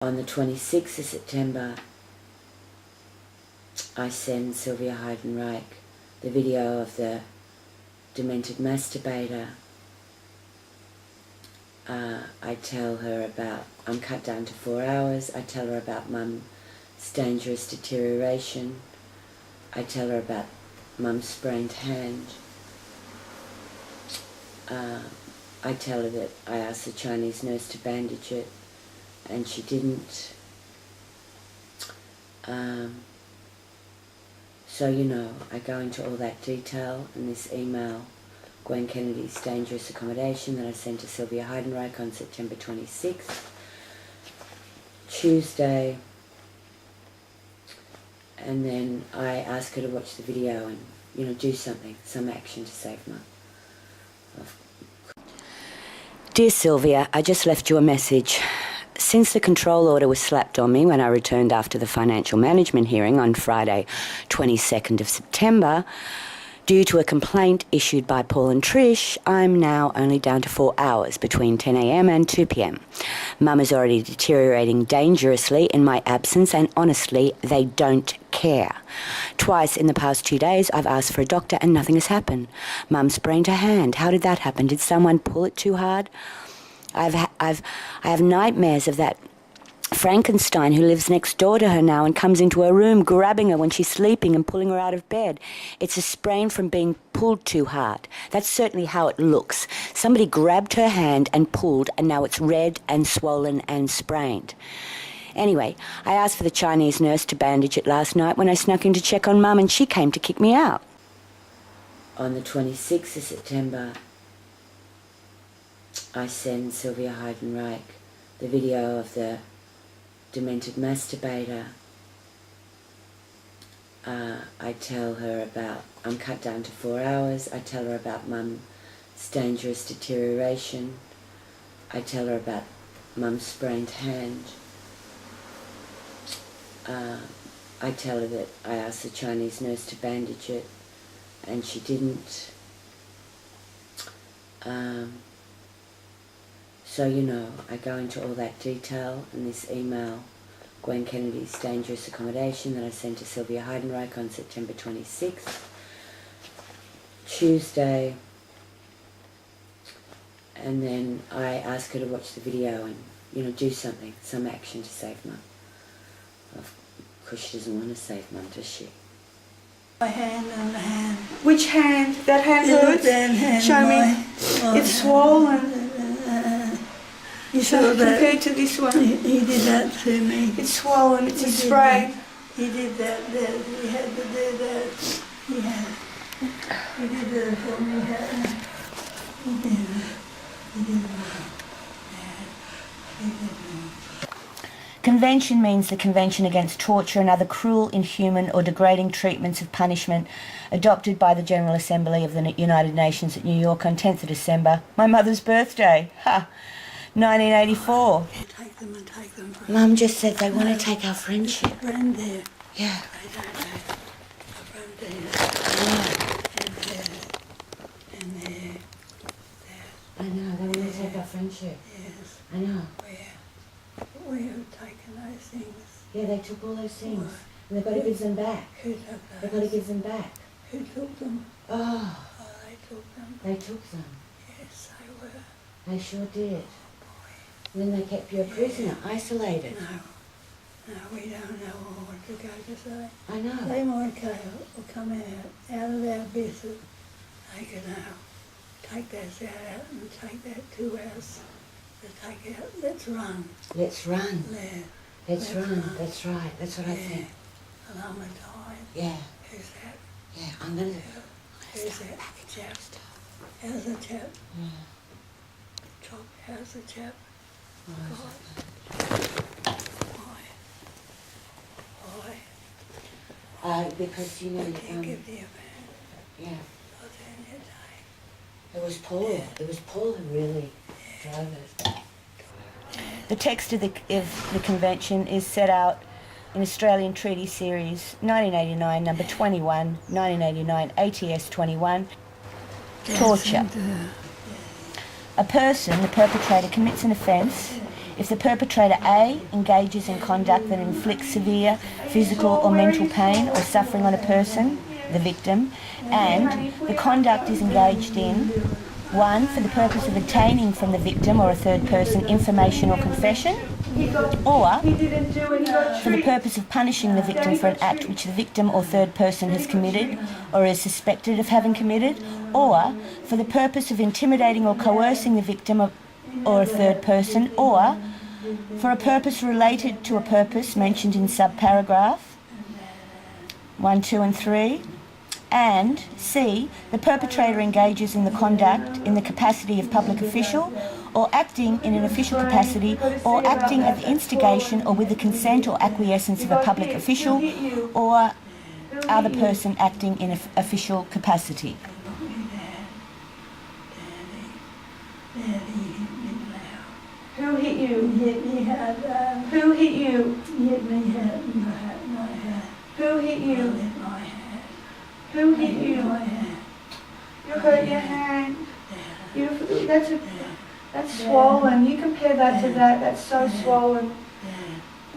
On the 26th of September, I send Sylvia Heidenreich the video of the demented masturbator. I tell her about, I'm cut down to 4 hours, I tell her about Mum's dangerous deterioration, I tell her about Mum's sprained hand, I tell her that I asked the Chinese nurse to bandage it, and she didn't. So, you know, I go into all that detail in this email, Gwen Kennedy's dangerous accommodation, that I sent to Sylvia Heidenreich on September 26th, Tuesday, and then I ask her to watch the video and, you know, do something, some action to save Mum. Dear Sylvia, I just left you a message. Since the control order was slapped on me when I returned after the financial management hearing on Friday, 22nd of September, due to a complaint issued by Paul and Trish, I'm now only down to 4 hours between 10 a.m. and 2 p.m. Mum is already deteriorating dangerously in my absence, and honestly, they don't care. Twice in the past 2 days, I've asked for a doctor and nothing has happened. Mum sprained her hand. How did that happen? Did someone pull it too hard? I have nightmares of that Frankenstein who lives next door to her now and comes into her room grabbing her when she's sleeping and pulling her out of bed. It's a sprain from being pulled too hard. That's certainly how it looks. Somebody grabbed her hand and pulled, and now it's red and swollen and sprained. Anyway, I asked for the Chinese nurse to bandage it last night when I snuck in to check on Mum, and she came to kick me out. On the 26th of September, I send Sylvia Heidenreich the video of the demented masturbator. I tell her about, I'm cut down to 4 hours, I tell her about Mum's dangerous deterioration, I tell her about Mum's sprained hand, I tell her that I asked the Chinese nurse to bandage it and she didn't. So, you know, I go into all that detail in this email, Gwen Kennedy's dangerous accommodation, that I sent to Sylvia Heidenreich on September 26th, Tuesday, and then I ask her to watch the video and, you know, do something, some action to save Mum. Of course she doesn't want to save Mum, does she? My hand on the hand. Which hand? That hand hurts? Hand, Show me. It's swollen. You saw that? Compared to this one. He did that to me. It's swollen. It's a sprain. He did that. He had to do that. He did that for me. He did that. Convention means the Convention Against Torture and Other Cruel, Inhuman or Degrading Treatments of Punishment, adopted by the General Assembly of the United Nations at New York on 10th of December, my mother's birthday. 1984. Take them and take them. Mum just said they want to take our friendship. A friend there. Yeah. They don't know. A friend there. And there. I know, they want to take our friendship. Yes. I know. We have taken those things. Yeah, they took all those things. And they've got to give them back. Who took those? They've got to give them back. Who took them? Oh, Oh, they took them. they took them. Yes, they were. They sure did. And then they kept you a prisoner, isolated. No, we don't know what to go to say. I know. They might come out of our business. They could take that out and take that to us. Take out. Let's run. Let's run. There. Let's run. That's right. That's what I think. And I'm tired. Yeah. Who's that? Yeah, I'm going to... Who's that chap? How's the chap? Yeah. Chop, how's the chap? Why? Because, you know... Give the man. Yeah. What's in your day? It was Paul. Yeah. It was Paul who really drove it. The text of the Convention is set out in Australian Treaty Series 1989, number 21, 1989, ATS 21, torture. A person, the perpetrator, commits an offence if the perpetrator A engages in conduct that inflicts severe physical or mental pain or suffering on a person, the victim, and the conduct is engaged in 1. For the purpose of obtaining from the victim or a third person information or confession, or for the purpose of punishing the victim for an act which the victim or third person has committed or is suspected of having committed, or for the purpose of intimidating or coercing the victim or a third person, or for a purpose related to a purpose mentioned in subparagraph 1, 2 and 3, and C, the perpetrator engages in the conduct in the capacity of public official or acting in an official capacity or acting at the instigation or with the consent or acquiescence of a public official or other person acting in an official capacity. Who hit you? Hit me hard. Who hit you? Hit me hard. My head. Who hit you? Hit my head. Who hit you? My head. You hurt your hand. That's swollen. You compare that to that. That's so swollen.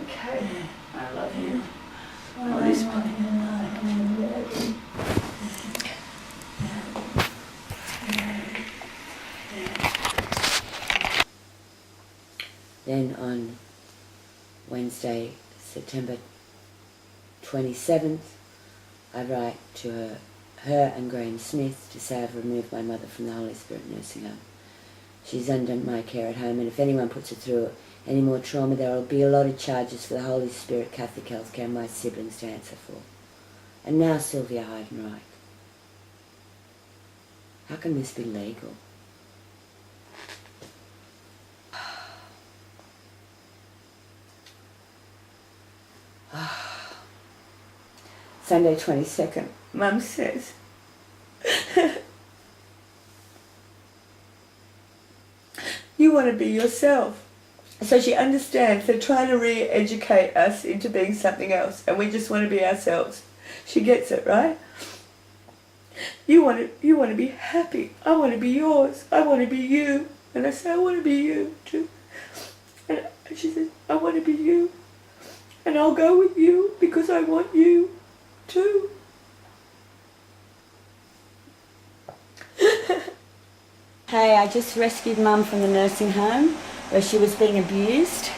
Okay. I love you. Oh, this Then on Wednesday, September 27th, I write to her and Graham Smith to say I've removed my mother from the Holy Spirit nursing home. She's under my care at home, and if anyone puts her through any more trauma, there will be a lot of charges for the Holy Spirit Catholic Healthcare and my siblings to answer for. And now Sylvia Heidenreich. How can this be legal? Sunday 22nd. Mum says. You want to be yourself. So she understands they're trying to re-educate us into being something else, and we just want to be ourselves. She gets it, right? You want to be happy. I want to be yours. I want to be you. And I say, I want to be you too. And she says, I want to be you. And I'll go with you because I want you too. Hey, I just rescued Mum from the nursing home where she was being abused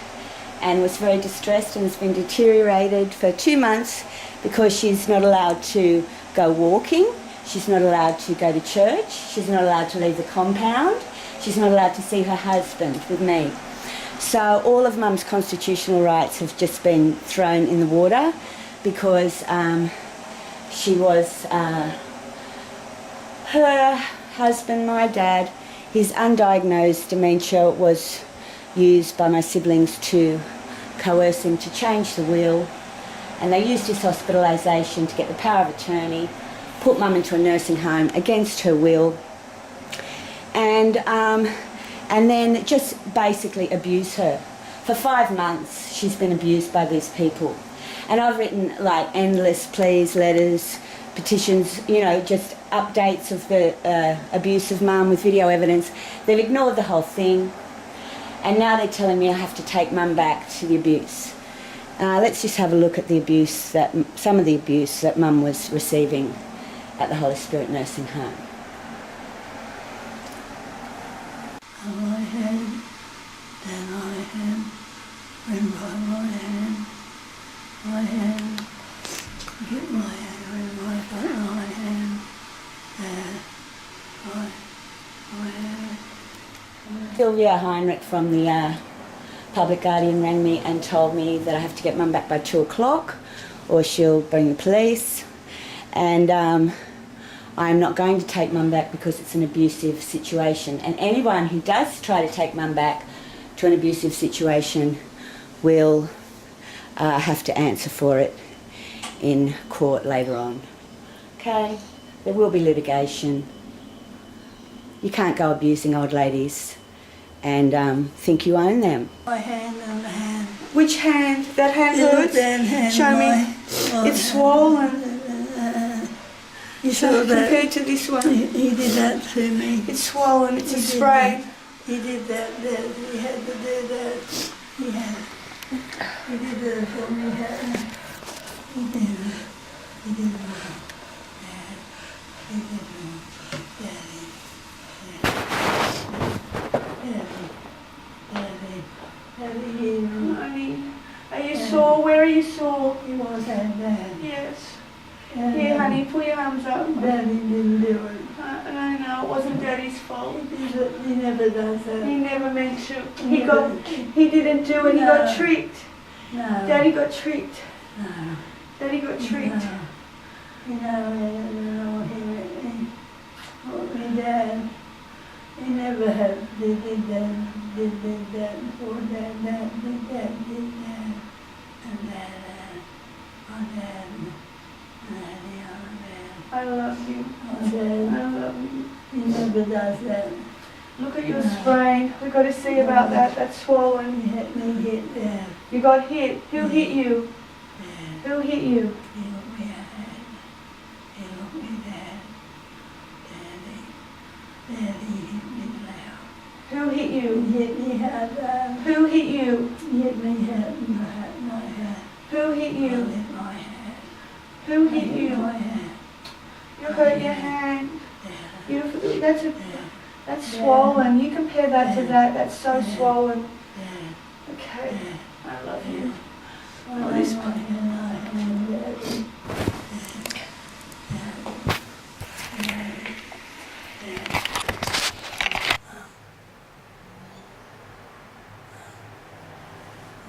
and was very distressed and has been deteriorated for 2 months because she's not allowed to go walking, she's not allowed to go to church, she's not allowed to leave the compound, she's not allowed to see her husband with me. So all of Mum's constitutional rights have just been thrown in the water because she was, her husband, my dad, his undiagnosed dementia was used by my siblings to coerce him to change the will, and they used his hospitalisation to get the power of attorney, put Mum into a nursing home against her will, and then just basically abuse her. For 5 months she's been abused by these people, and I've written like endless pleas, letters, petitions, you know, just updates of the abuse of Mum with video evidence. They've ignored the whole thing, and now they're telling me I have to take Mum back to the abuse. Let's just have a look at the abuse some of the abuse that Mum was receiving at the Holy Spirit nursing home. My hand, then my hand, bring my hand, get my hand, bring my hand, there, my hand. Sylvia Heidenreich from the Public Guardian rang me and told me that I have to get Mum back by 2 o'clock or she'll bring the police, and I'm not going to take Mum back because it's an abusive situation, and anyone who does try to take Mum back to an abusive situation will have to answer for it in court later on. Okay? There will be litigation. You can't go abusing old ladies and think you own them. My hand and the hand. Which hand? That hand Look, hurts? that hand, Show me. It's swollen. You saw that? Compared to this one. He did that to me. It's swollen. It's a He did sprain. He did that. He had to do that. He had. He did it for me. He did it. He did it. Dad. He did it. Daddy. Daddy. Honey, are you sore? Where are you sore? He was that bad. Yes. And Here, honey, put your arms up. Daddy didn't do it. I know, it wasn't Daddy's fault. He never does that. He never meant to. He didn't do it. He got tricked. No. Daddy got tricked. No. Daddy got tricked. My dad, he never had, did that for that, did that, and that, my dad, and the other man. I love you. My dad, I love you. he never does that. Look at your sprain. We've got to see about that. That's swollen. He hit me, hit Dad. You got hit. Who hit you? Dad, Who hit you? he looked me at. He looked me Dad. Daddy hit me loud. Who hit He you? hit me hard. Who hit you? He hit me hard, my head. Who hit I you? hit my head. Who I hit hit you? my head. You hurt your hand. Dad, That's swollen. You compare that to that. That's so swollen. Dad, Okay. I love you. I hit my hand, Daddy.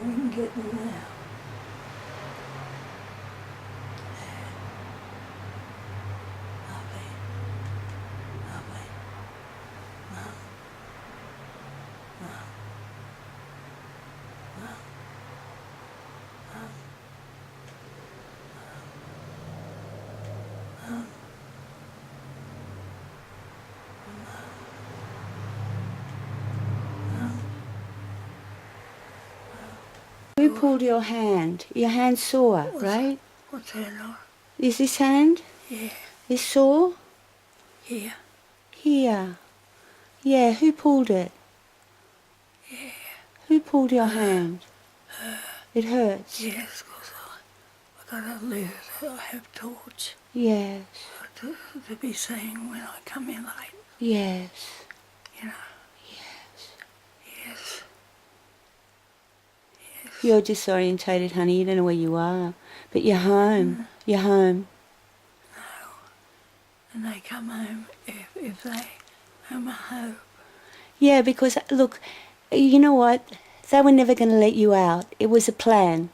We can get them now. Lovely. Lovely. Mom. Mom. Mom. Mom. Mom. Who pulled your hand? Your hand's sore, right? What's that on? Is this hand? Yeah, Is sore? yeah, Here. Yeah, who pulled it? yeah. Who pulled your hand? It hurts? Yes, because I got a letter that I have torch Yes. to be seen when I come in late, Yes. you know. Yes. Yes. You're disorientated, honey. You don't know where you are. But you're home. You're home. And they come home if they come home. Yeah, because, look, you know what? They were never going to let you out. It was a plan.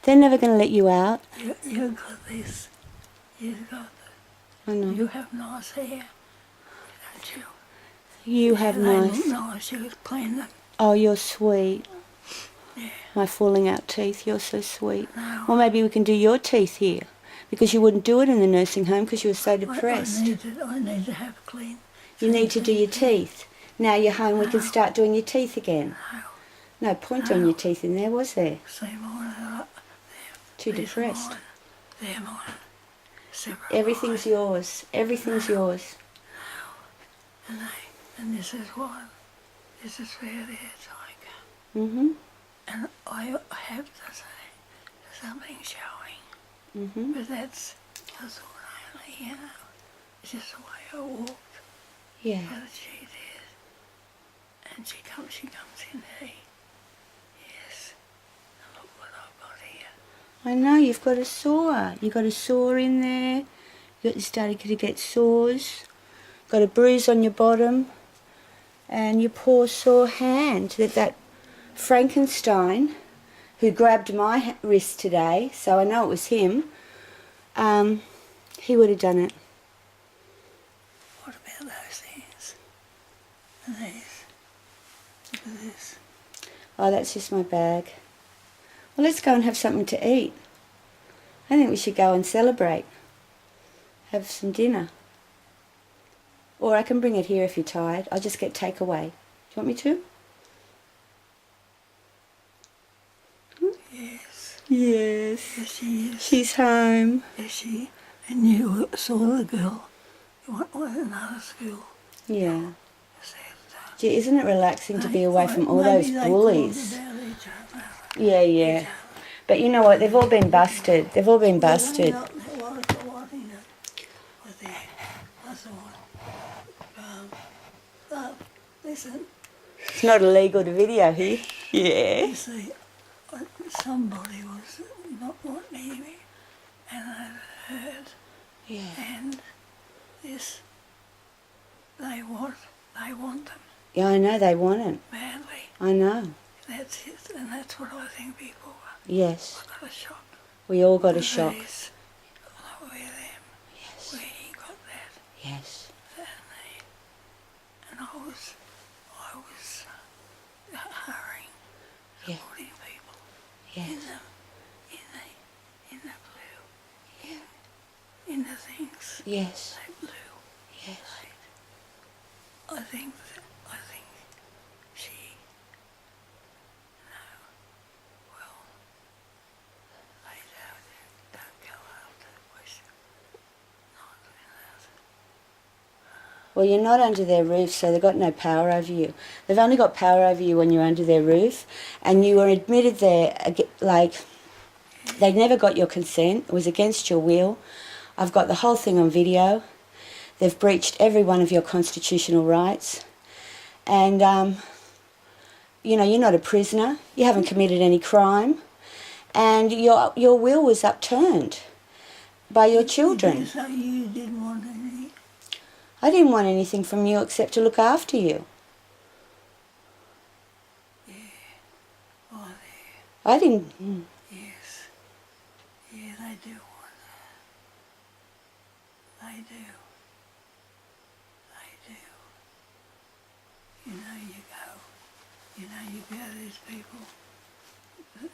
They're never going to let you out. You got this. You got I know. You have nice hair, don't you? You have They nice... look nice. You clean them. Oh, you're sweet. Yeah. My falling out teeth, you're so sweet. No. Or maybe we can do your teeth here. Because you wouldn't do it in the nursing home because you were so depressed. I need to have clean. You need to do your teeth. Now you're home, we can start doing your teeth again. No point on your teeth in there, was there? See mine. Too depressed. They're mine. Separate Everything's mine. yours. Everything's yours. And this is one. This is where they're like. Mhm. And I have to say, something showing. Mhm. But that's ordinarily, you know. It's just the way I walked. Yeah. But she did. And she comes in here. Yes. And look what I've got here. I know you've got a sore. You got a sore in there. You started to get sores. Got a bruise on your bottom, and your poor sore hand. That Frankenstein, who grabbed my wrist today, so I know it was him. He would have done it. What about those things? And these? Look at this. Oh, that's just my bag. Well, let's go and have something to eat. I think we should go and celebrate. Have some dinner. Or I can bring it here if you're tired. I'll just get takeaway. Do you want me to? Yes. Yes. Yes, she is. She's home. Yes, she. And you saw the girl. You went to another school. Yeah. Said, Gee, isn't it relaxing to be away from all maybe those they bullies? called about each other. Yeah, yeah. But you know what? They've all been busted. They've all been busted. Well, was there. I thought, listen, It's not illegal to video here. Yeah. you see, somebody was not wanting me, and I've heard, Yeah. and this, they want them Yeah, I know they want it. badly. I know. That's it, and that's what I think people Yes. got a shock. We all got a with shock. these, with them, Yes. where he got that, Yes. and I was hurrying, Yeah. supporting people Yes. in the blue, in the things Yes. they blue. Yes. I think she, well, I don't go after the question, not without. Well, you're not under their roof, so they've got no power over you. They've only got power over you when you're under their roof, and you were admitted there, like, they never got your consent. It was against your will. I've got the whole thing on video. They've breached every one of your constitutional rights. And, you know, you're not a prisoner. You haven't committed any crime. And your will was upturned by your children. So you didn't want any. I didn't want anything from you except to look after you. Oh, I didn't... yes. Yeah, they do want that. They do. You go to these people,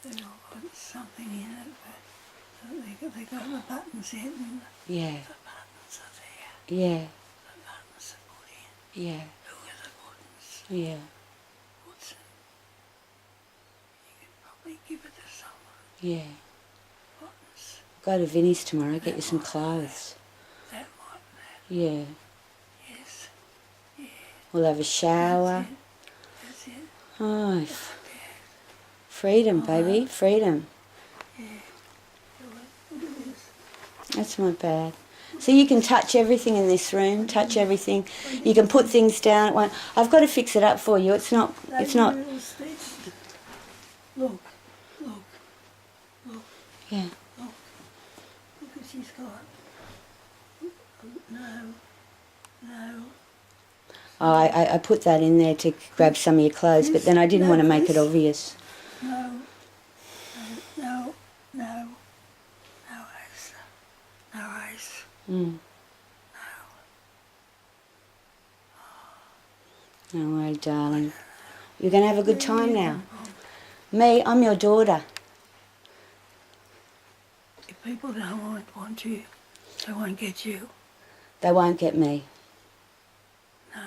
they've all got something in it, but they got the buttons in, Yeah. the buttons are there, Yeah. the buttons are put in. Yeah. Who are the buttons? Yeah. Puts it. You could probably give it to someone. Yeah. Buttons. Go to Vinnie's tomorrow, get you some clothes. That might, that. Yeah. Yes. Yeah. We'll have a shower. That's it. Oh, freedom, baby, freedom. That's not bad. So you can touch everything in this room, touch everything. You can put things down. I've got to fix it up for you. It's not. Look. Yeah. Look what she's got. No. Oh, I put that in there to grab some of your clothes, but then I didn't want to make it obvious. No, ice. No ice. Mm. Don't worry, darling. You're going to have a good time now. Me, I'm your daughter. If people don't want you, they won't get you. They won't get me. No.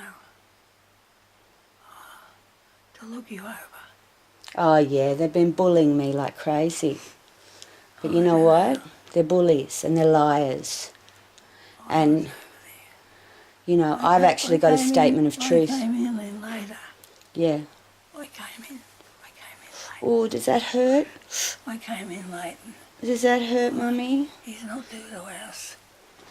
To look you over. Oh, yeah, they've been bullying me like crazy. But you know what? They're bullies and they're liars. And, you know, I've actually got a statement of truth. I came in later. Yeah. I came in late. Oh, does that hurt? I came in late. Does that hurt, Mummy? He's not due to us.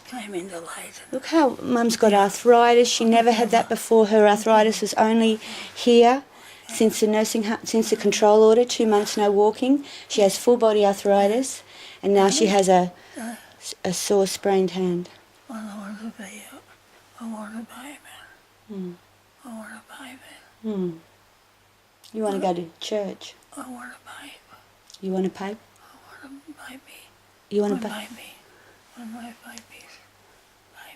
Came in late. Look how Mum's got arthritis. She never had that before. Her arthritis was only here since the since the control order, 2 months no walking. She has full body arthritis, and now she has a sore sprained hand. I want a baby. Mm. I want a baby. Mm. You want to go to church? I want a baby. You want a pipe? I want a baby. You want a baby? baby? One of my babies.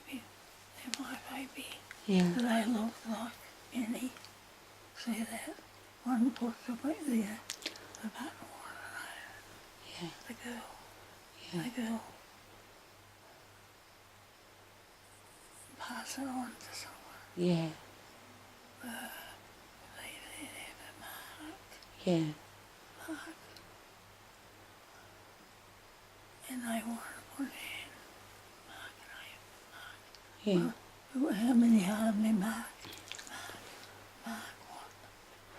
Baby. They're my baby. Yeah. They look like Minnie. See that? One puts the button on. Yeah. The girl. Yeah. The girl. Pass it on to someone. Yeah. Leave it for Mark. Yeah. Mark. And they want to put in Mark and Yeah. How many are there, Mark? Mark what?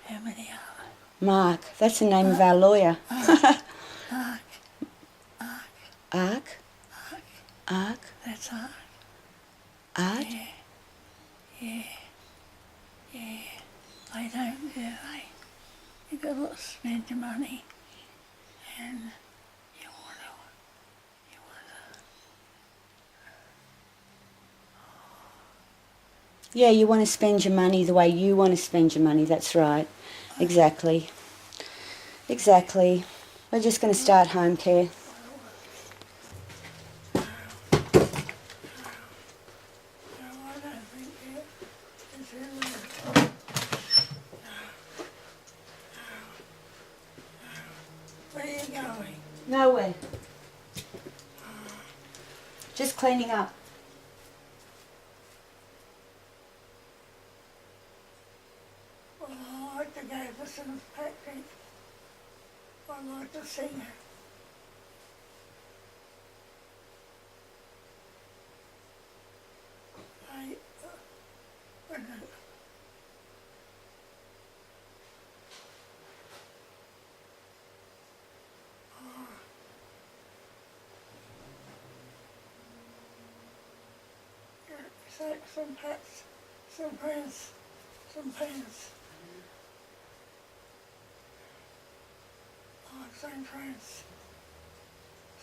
How many are there? Mark. That's the name of our lawyer. Ark. Ark? Ark? That's Ark. Art? Yeah. They don't do they? You got to spend your money, and you want to. Yeah, you want to spend your money the way you want to spend your money. That's right. Exactly. We're just going to start home care. No, I don't think it's really. Where are you going? Nowhere. Just cleaning up. Well, I'd like to go to St. Patrick. I'd like to sing it. When some pets, some prints, some pants. Like some prints,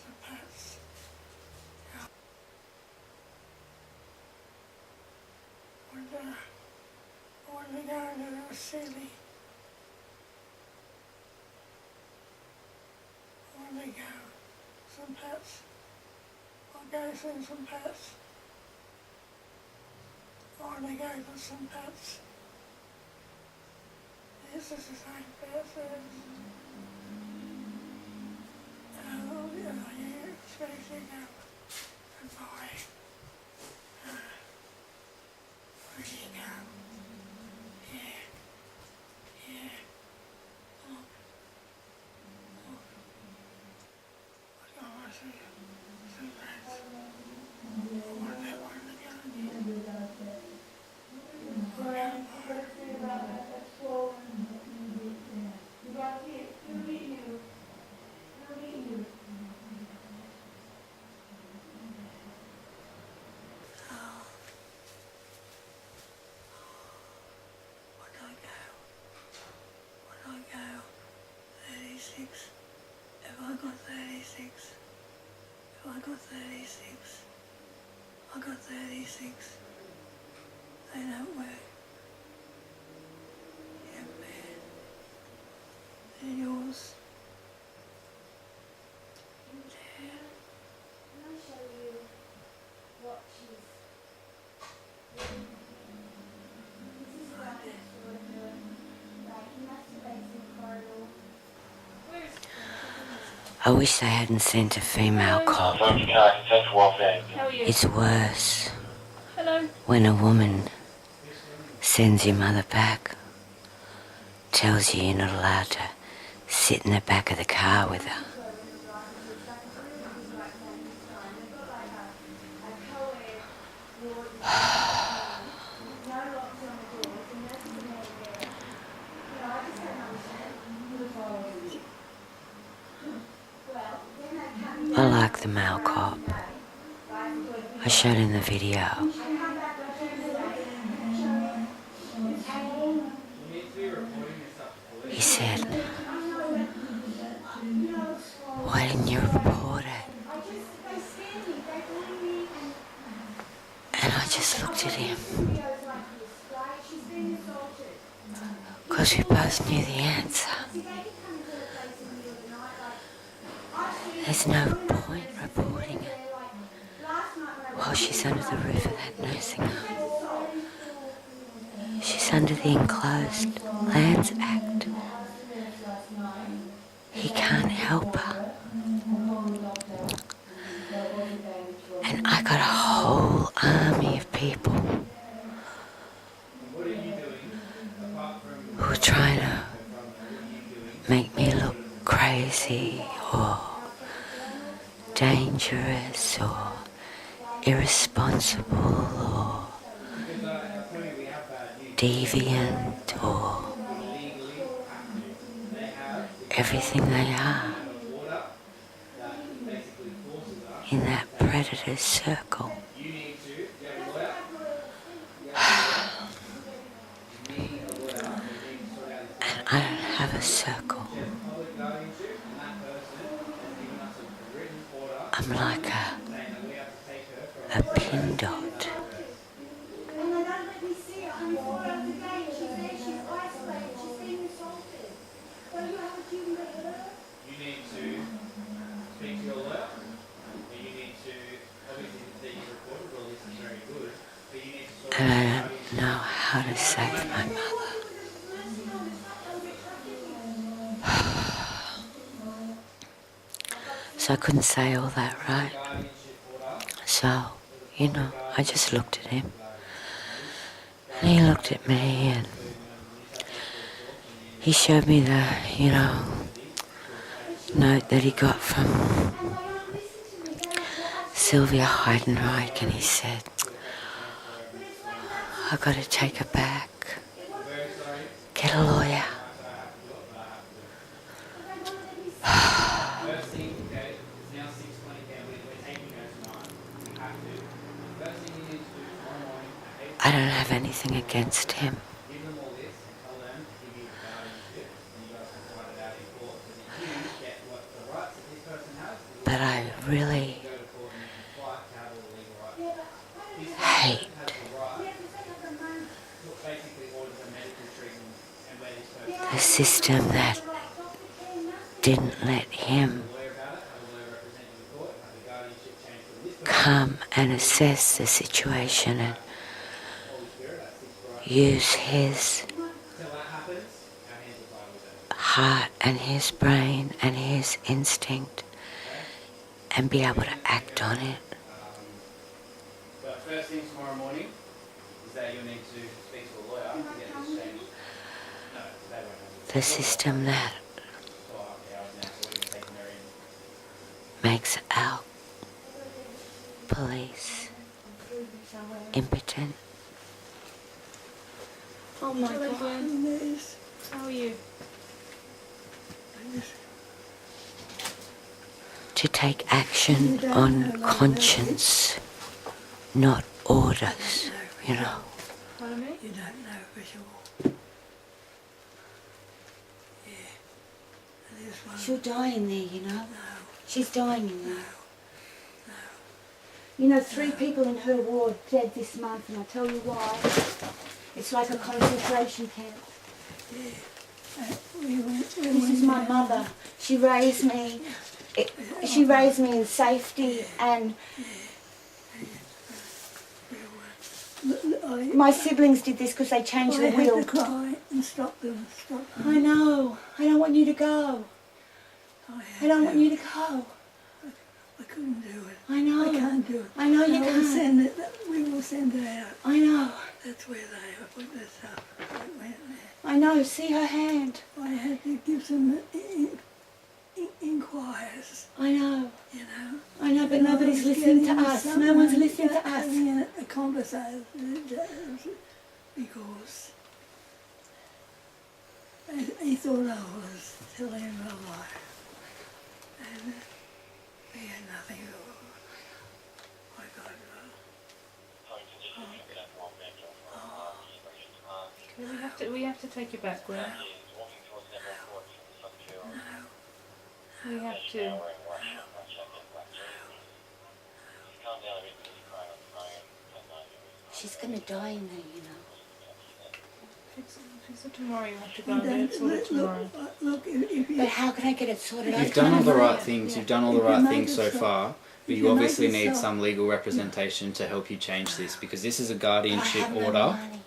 some pets. When we go to the city, when we go, some pets, I'll go see some pets. Or they go to some pets. This is the same pets as you expect to go and buy. Where do you go? Yeah. Look. Oh, I see some pets. I wonder where they're going. Would I go 36? If I got 36, I got 36. They don't work. Yeah, man. They're yours. Yeah. Can I show you what she's doing? This is what it's for her. Like, he masturbates in the corridor. I wish they hadn't sent a female cop. How are you? It's worse Hello. when a woman sends your mother back, tells you you're not allowed to sit in the back of the car with her. I like the male cop. I showed him the video. He said, "Why didn't you report it?" And I just looked at him. Because we both knew the answer. There's no point reporting it while she's under the roof of that nursing home. She's under the Enclosed Lands Act. He can't help her. And I got a whole army of people who are trying to make me look crazy or dangerous or irresponsible or deviant or everything they are in that predator's circle. And I don't have a circle. I'm like a pin dot. And they don't let me see her. I'm all over the game. She's there, she's isolated, she's being assaulted. Don't you have a duty to her? You need to speak to your lawyer, and you need to, obviously the thing you recorded, well, this is very good, but you need to sort And I don't know how to save my mother. So I couldn't say all that, right? So, you know, I just looked at him. And he looked at me and he showed me the, you know, note that he got from Sylvia Heidenreich, and he said, I got to take her back. Get a lawyer. I don't have anything against him. But I really hate the system that didn't let him come and assess the situation and use his heart and his brain and his instinct and be able to act on it. But first thing tomorrow morning is that you'll need to speak to a lawyer to get this changed. No, they won't have it. The system that So after hours now, so we're taking her in. makes our police impotent. Oh my God. How are you? To take action on conscience, not orders, you know. Pardon me? You don't know visual. Yeah. And this one, She'll die in there, you know. no, She's dying in there. no. You know, 3 people in her ward dead this month, and I'll tell you why. It's like a concentration camp. We went This is my mother. She raised me. She raised me in safety, and my siblings did this because they changed the I had will. to cry and stop them. I know. I don't want you to go. I don't want you to go. I couldn't do it. I know. I can't do it. I know you I will can't. send it. We will send it out. I know. That's where they are. Put this up. It went there. I know. See her hand. I had to give some inquires, I know. you know. I know, but And I nobody's was listening to getting us. something No one's listening to us. having a conversation because he thought I was telling him a lie. And we had nothing to do. I got Okay, we have to take you back, Gwen. We have to. She's going to die in there, you know. Fix it tomorrow, you have to go and get it sorted tomorrow. look, if you But how can I get it sorted? You've done all the right things. You've done all the If you right make things it so so- far, but if you you make obviously it need so- some legal representation to help you change this, because this is a I guardianship have no order. money.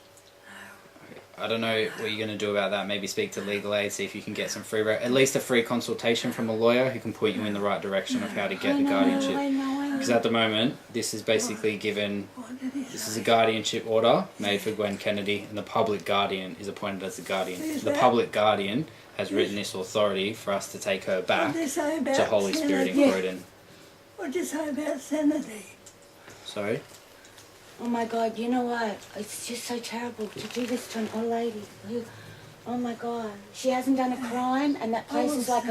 I don't know what you're going to do about that. Maybe speak to legal aid, see if you can get some free, at least a free consultation from a lawyer who can point you in the right direction of how to get the guardianship. I know. Because at the moment, this is basically given. what did he This say? is a guardianship order made for Gwen Kennedy, and the public guardian is appointed as the guardian. Is The that- public guardian has written this authority for us to take her What back did they say about to Holy Spirit in sanity? Croydon. What did you say about sanity? Sorry? Oh my God, you know what? It's just so terrible to do this to an old lady who Oh my God. She hasn't done a crime, and that place is like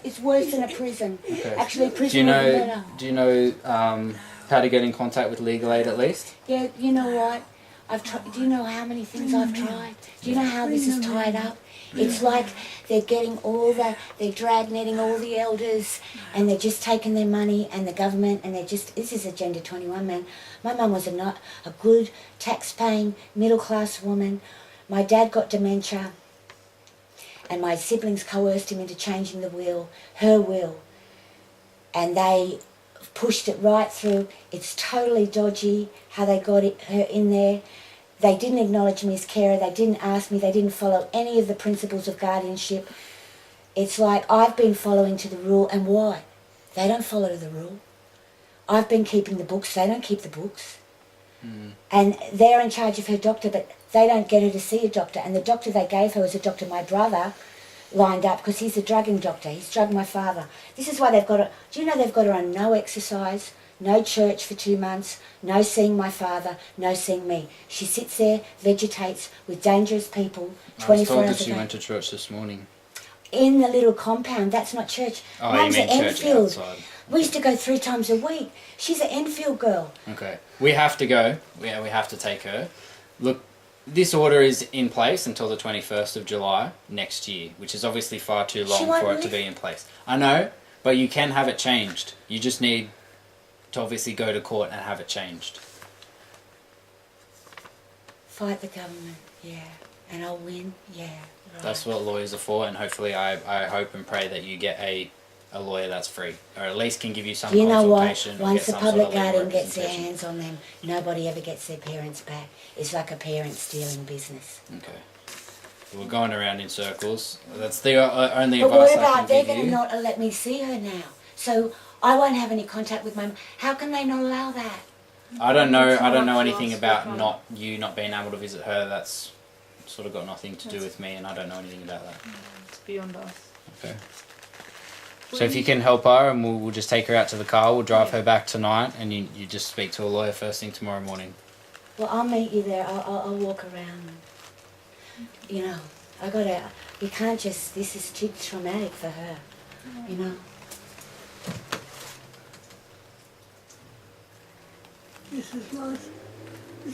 it's worse than a prison. Okay. Actually, prison Do you would be know? better. Do you know how to get in contact with legal aid at least? Yeah, you know what? I've tried. Do you know how many things I've tried? Do you know how this is tied up? It's like they're getting they're dragnetting all the elders, and they're just taking their money, and the government, and this is Agenda 21, man. My mum was a good, tax-paying, middle-class woman. My dad got dementia, and my siblings coerced him into changing the will, her will, and they pushed it right through. It's totally dodgy how they got her in there. They didn't acknowledge me as carer. They didn't ask me. They didn't follow any of the principles of guardianship. It's like I've been following to the rule, and why? They don't follow to the rule. I've been keeping the books. They don't keep the books. And they're in charge of her doctor, but they don't get her to see a doctor. And the doctor they gave her was a doctor my brother lined up, because he's a drugging doctor. He's drugged my father. This is why they've got her. Do you know they've got her on no exercise, no church for 2 months, no seeing my father, no seeing me. She sits there, vegetates with dangerous people 24 I was told hours that a she day. went to church this morning. In the little compound. That's not church. Oh, Mum's you mean at church Enfield. outside? We used to go 3 times a week. She's an Enfield girl. Okay. We have to go. We have to take her. Look, this order is in place until the 21st of July next year, which is obviously far too long won't for it to live. be in place. I know, but you can have it changed. You just need to obviously go to court and have it changed. Fight the government, yeah. And I'll win, yeah. Right. That's what lawyers are for, and hopefully I hope and pray that you get a lawyer that's free, or at least can give you some You know what? consultation. or Once get the some sort public of legal guardian gets their representation. hands on them, nobody ever gets their parents back. It's like a parent stealing business. Okay. We're going around in circles. That's the only But advice what I about can they're give going to you. not let me see her now? So I won't have any contact with my. How can they not allow that? I don't know. I don't know Someone anything else about will not being able to visit her. That's sort of got nothing to do with me, and I don't know anything about that. It's beyond us. Okay. So if you can help her, and we'll just take her out to the car. We'll drive her back tonight, and you just speak to a lawyer first thing tomorrow morning. Well, I'll meet you there. I'll walk around. You know, I gotta. You can't just. This is too traumatic for her. You know. This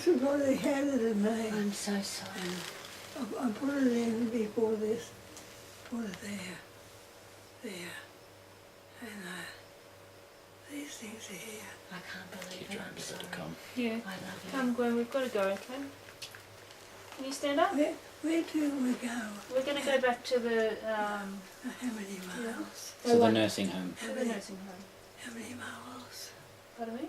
is what they handed to me. I'm so sorry. I put it in before this, put it there, and these things are here. I can't believe Keep it. trying I'm to get her sorry. to come. Yeah. I love you. Come, Gwen, we've got to go, okay? Can you stand up? Where do we go? We're going to go back to the How many miles? To the nursing home. to the nursing home. How many miles? Pardon me?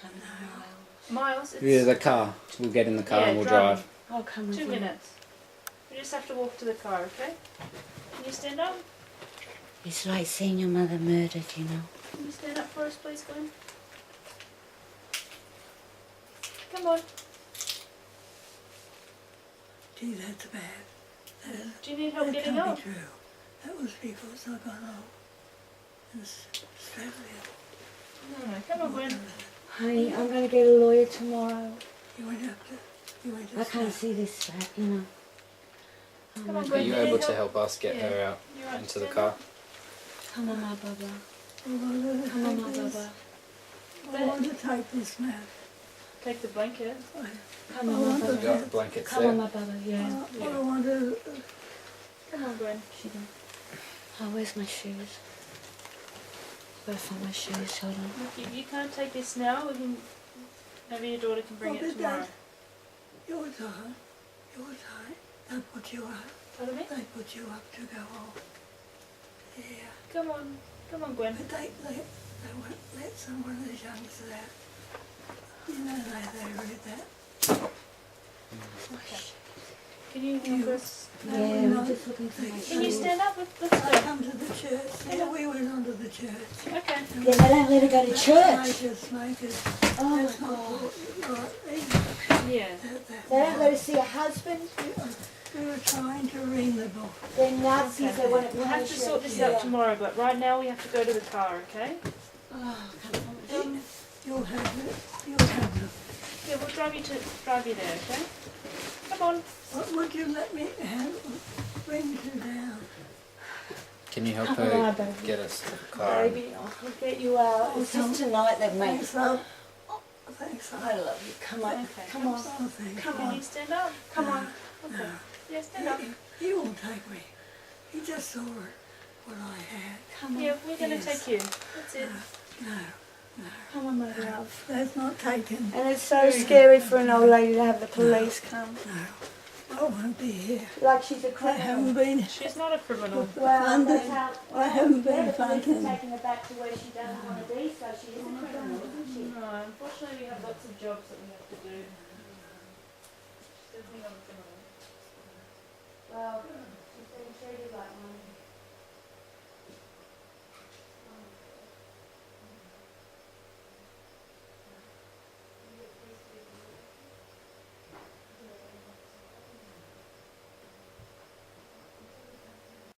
How many miles? Miles? It's Yeah, the car. We'll get in the car Yeah, and we'll driving. drive. I'll come with 2 you. minutes. We just have to walk to the car, okay? Can you stand up? It's like seeing your mother murdered, you know. Can you stand up for us, please, Gwen? Come on. Gee, that's bad. That is, Do you need help that getting can't up? be true. That was because I got old and straddled No, come on, Gwen. Honey, I'm going to get a lawyer tomorrow. You went up to, you went to I can't see this straight, you know. Come on, Are Gwen. you do need able to help? help us get Yeah. her out You right to into the stand car? up? Come on, my Baba. Come Come on, my Baba. I want to take this mat. Take the blanket. Come on, my We've Baba. got the blankets Come on, there. my Baba, yeah. I want to, Come on, Gwen. Oh, where's my shoes? Gotta find my shoes, hold on. Look, you can't take this now. We can. Maybe your daughter can bring Oh, it but tomorrow. Dad, you're tired. You're tired. They put you up. Pardon me? They put you up to go home. Yeah. Come on. Come on, Gwen. But they won't let someone as young as that. You know they read that. Can you help us? They Yeah, will I'm not just looking for my Can you shoes. stand up? Let's I go. come to the church. Yeah, we went on to the church. Okay. Yeah, they don't let her go to church. Smokers. Oh my That's not God. right either. Yeah. They don't let her see a husband. We were trying to read the book. They're Nazis, they want to We'll have to sort this out tomorrow, but right now we have to go to the car, okay? Oh, come on. You'll have it. You'll have it. Yeah, we'll drive you there, okay? Come Come on. What would you let me have? Bring you down. Can you help Come on, her baby. get us to the car? Baby, I'll get you out. It's just tonight that mate. Thanks, love. Thanks, love. I love you. Come on. Okay. Come on. Oh, thanks, Come Can on. you stand up? Come on. Okay. Yeah, stand up. He won't take me. He just saw what I had. Come on. Yeah, we're going to Yes. take you. That's it. No, Come on, my love. that's not taken. And it's so scary for an old lady to have the police come. No, I won't be here. Like she's a I criminal. haven't been. She's not a criminal. Well, Funded. that's how, I haven't been the police funded. are taking her back to where she doesn't want to be, so she is a criminal, isn't she? No, unfortunately we have lots of jobs that we have to do. She's definitely not a criminal. Well, she's being treated like one.